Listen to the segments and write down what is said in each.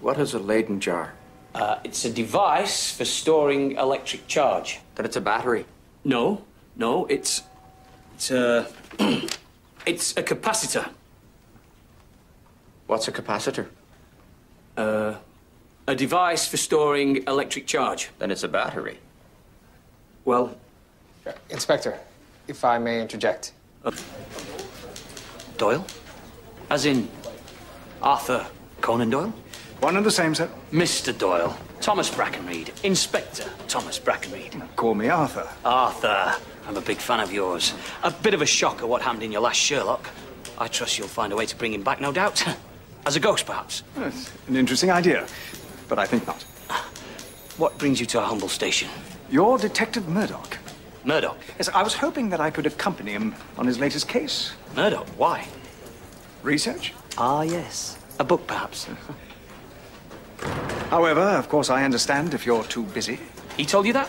What is a Leyden jar? It's a device for storing electric charge. That it's a battery? No, it's a... it's a capacitor. What's a capacitor? A device for storing electric charge. Then it's a battery. Well... Inspector, if I may interject. Doyle? As in Arthur Conan Doyle? One and the same, sir. Mr. Doyle. Thomas Brackenreid. Inspector Thomas Brackenreid. Call me Arthur. Arthur, I'm a big fan of yours. A bit of a shocker what happened in your last Sherlock. I trust you'll find a way to bring him back, no doubt. As a ghost, perhaps. That's an interesting idea, but I think not. What brings you to our humble station? You're Detective Murdoch. Murdoch? Yes, I was hoping that I could accompany him on his latest case. Murdoch? Why? Research? Ah, yes. A book, perhaps. However, of course, I understand if you're too busy. He told you that?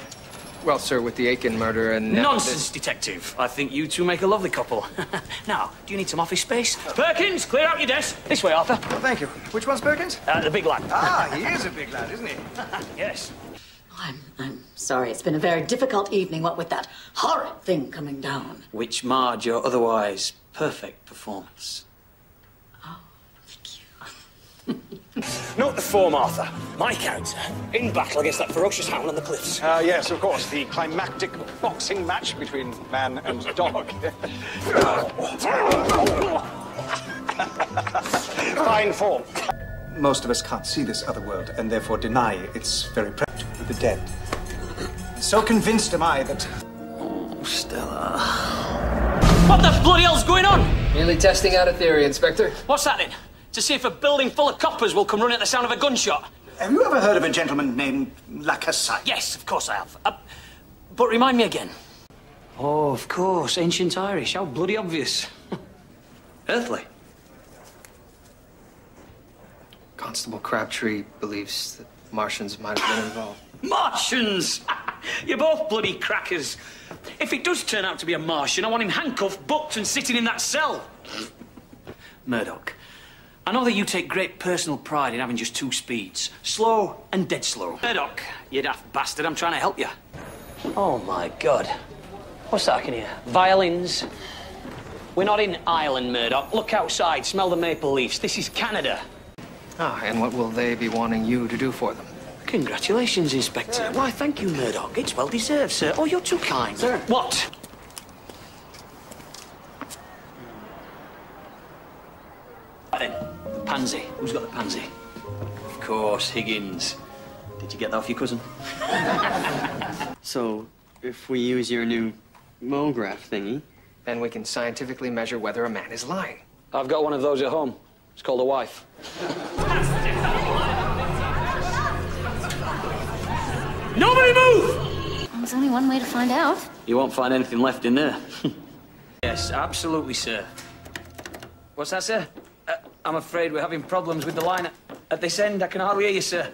Well, sir, with the Aiken murder and... Nonsense, Detective. I think you two make a lovely couple. Now, do you need some office space? Perkins, clear out your desk. This way, Arthur. Well, thank you. Which one's Perkins? The big lad. Ah, he is a big lad, isn't he? Yes. I'm sorry. It's been a very difficult evening, what with that horrid thing coming down. Which marred your otherwise perfect performance. Oh, thank you. Note the form, Arthur. My character, in battle against that ferocious hound on the cliffs. Yes, of course. The climactic boxing match between man and dog. Fine form. Most of us can't see this other world, and therefore deny its very presence with the dead. So convinced am I that... Oh, Stella. What the bloody hell's going on? Merely testing out a theory, Inspector. What's that then? To see if a building full of coppers will come running at the sound of a gunshot? Have you ever heard of a gentleman named Lacassagne? Yes, of course I have. But remind me again. Oh, of course, ancient Irish. How bloody obvious. Earthly. Constable Crabtree believes that Martians might have been involved. Martians! You're both bloody crackers. If it does turn out to be a Martian, I want him handcuffed, booked, and sitting in that cell. Murdoch, I know that you take great personal pride in having just two speeds. Slow and dead slow. Murdoch, you daft bastard, I'm trying to help you. Oh, my God. What's that I can hear? Violins? We're not in Ireland, Murdoch. Look outside, smell the maple leaves. This is Canada. Ah, and what will they be wanting you to do for them? Congratulations, Inspector. Why, thank you, Murdoch. It's well deserved, sir. Oh, you're too kind. Sir. What? Then, the pansy. Who's got the pansy? Of course, Higgins. Did you get that off your cousin? So, if we use your new MoGraph thingy... Then we can scientifically measure whether a man is lying. I've got one of those at home. It's called a wife. Nobody move! There's only one way to find out. You won't find anything left in there. Yes, absolutely, sir. What's that, sir? I'm afraid we're having problems with the line at this end. I can hardly hear you, sir.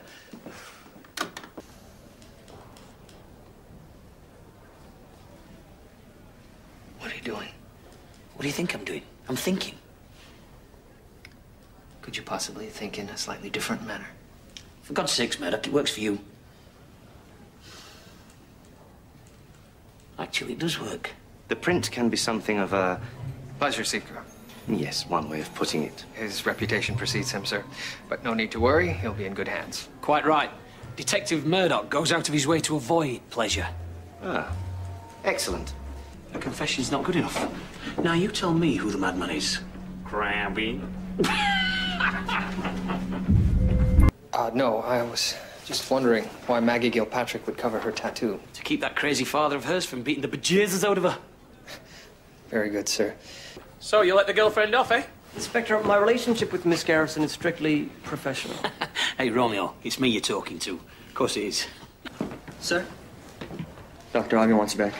What are you doing? What do you think I'm doing? I'm thinking. Could you possibly think in a slightly different manner? For God's sakes, Murdoch, it works for you. Actually, it does work. The print can be something of a... Pleasure seeker. Yes, one way of putting it. His reputation precedes him, sir. But no need to worry, he'll be in good hands. Quite right. Detective Murdoch goes out of his way to avoid pleasure. Ah, excellent. A confession's not good enough. Now, you tell me who the madman is. Crabby. No, I was just wondering why Maggie Gilpatrick would cover her tattoo. To keep that crazy father of hers from beating the bejesus out of her. Very good, sir. So, you let the girlfriend off, eh? Inspector, my relationship with Miss Garrison is strictly professional. Hey, Romeo, it's me you're talking to. Of course it is. Sir? Dr. Auger wants you back.